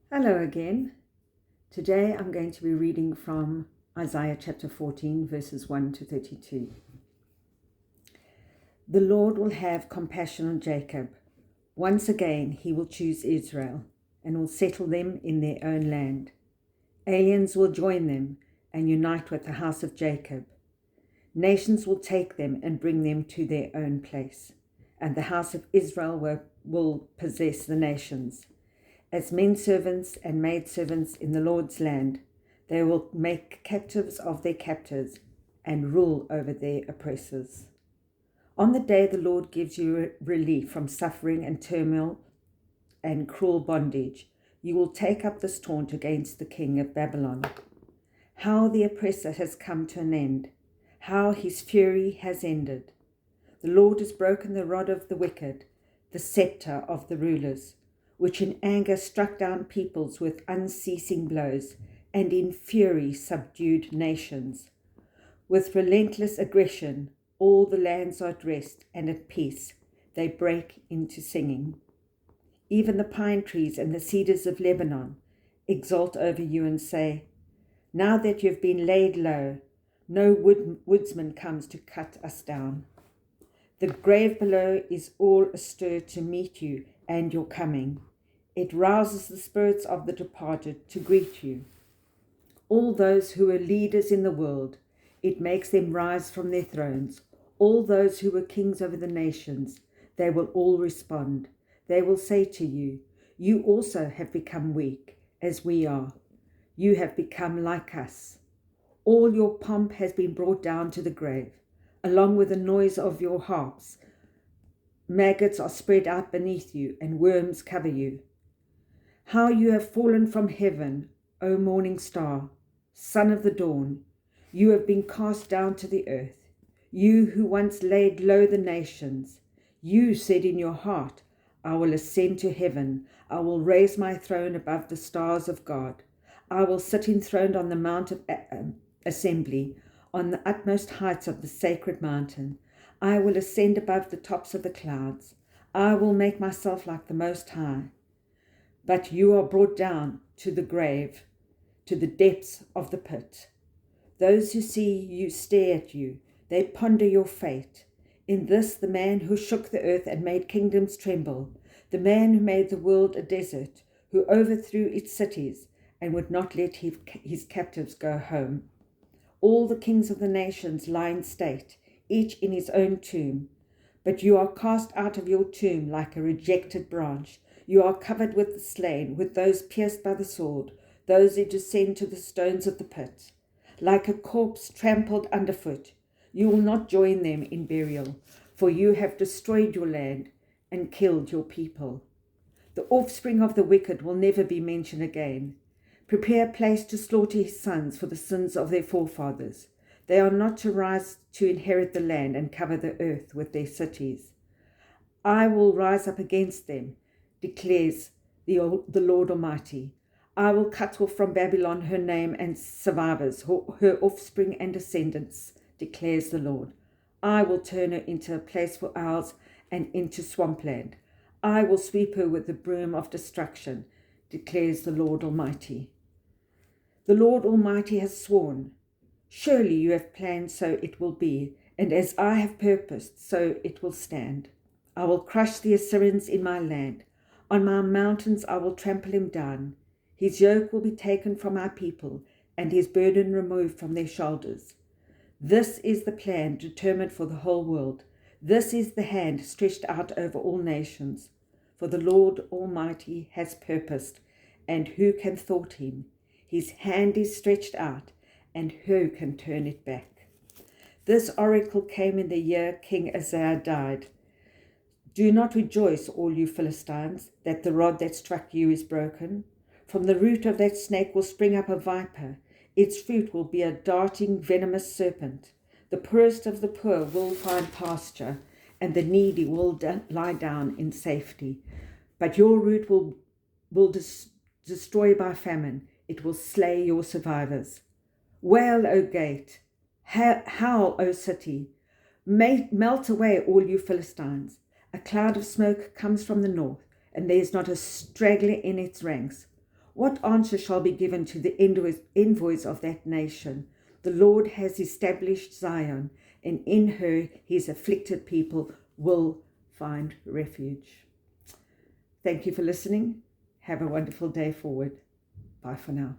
Hello again. Today I'm going to be reading from Isaiah chapter 14, verses 1 to 32. The Lord will have compassion on Jacob. Once again he will choose Israel and will settle them in their own land. Aliens will join them and unite with the house of Jacob. Nations will take them and bring them to their own place, and the house of Israel will possess the nations. As men servants and maid servants in the Lord's land, they will make captives of their captors and rule over their oppressors. On the day the Lord gives you relief from suffering and turmoil and cruel bondage, you will take up this taunt against the king of Babylon. How the oppressor has come to an end, how his fury has ended. The Lord has broken the rod of the wicked, the scepter of the rulers, which in anger struck down peoples with unceasing blows, and in fury subdued nations. With relentless aggression, all the lands are at rest and at peace. They break into singing. Even the pine trees and the cedars of Lebanon exult over you and say, "Now that you have been laid low, no woodsman comes to cut us down." The grave below is all astir to meet you and your coming. It rouses the spirits of the departed to greet you. All those who are leaders in the world, it makes them rise from their thrones. All those who were kings over the nations, they will all respond. They will say to you, "You also have become weak, as we are. You have become like us. All your pomp has been brought down to the grave, along with the noise of your harps. Maggots are spread out beneath you, and worms cover you. How you have fallen from heaven, O morning star, son of the dawn. You have been cast down to the earth. You who once laid low the nations. You said in your heart, "I will ascend to heaven. I will raise my throne above the stars of God. I will sit enthroned on the mount of assembly, on the utmost heights of the sacred mountain. I will ascend above the tops of the clouds. I will make myself like the Most High." But you are brought down to the grave, to the depths of the pit. Those who see you stare at you. They ponder your fate. In this, the man who shook the earth and made kingdoms tremble, the man who made the world a desert, who overthrew its cities and would not let his captives go home. All the kings of the nations lie in state, each in his own tomb. But you are cast out of your tomb like a rejected branch. You are covered with the slain, with those pierced by the sword, those who descend to the stones of the pit. Like a corpse trampled underfoot, you will not join them in burial, for you have destroyed your land and killed your people. The offspring of the wicked will never be mentioned again. Prepare a place to slaughter his sons for the sins of their forefathers. They are not to rise to inherit the land and cover the earth with their cities. I will rise up against them, declares the Lord Almighty. I will cut off from Babylon her name and survivors, her offspring and descendants, declares the Lord. I will turn her into a place for owls and into swampland. I will sweep her with the broom of destruction, declares the Lord Almighty. The Lord Almighty has sworn, surely you have planned, so it will be, and as I have purposed, so it will stand. I will crush the Assyrians in my land. On my mountains I will trample him down. His yoke will be taken from our people, and his burden removed from their shoulders. This is the plan determined for the whole world. This is the hand stretched out over all nations. For the Lord Almighty has purposed, and who can thwart him? His hand is stretched out, and who can turn it back? This oracle came in the year King Uzziah died. Do not rejoice, all you Philistines, that the rod that struck you is broken. From the root of that snake will spring up a viper. Its fruit will be a darting, venomous serpent. The poorest of the poor will find pasture, and the needy will lie down in safety. But your root will destroy by famine. It will slay your survivors. Wail, O gate! Howl, O city! Melt away, all you Philistines! A cloud of smoke comes from the north, and there is not a straggler in its ranks. What answer shall be given to the envoys of that nation? The Lord has established Zion, and in her his afflicted people will find refuge. Thank you for listening. Have a wonderful day forward. Bye for now.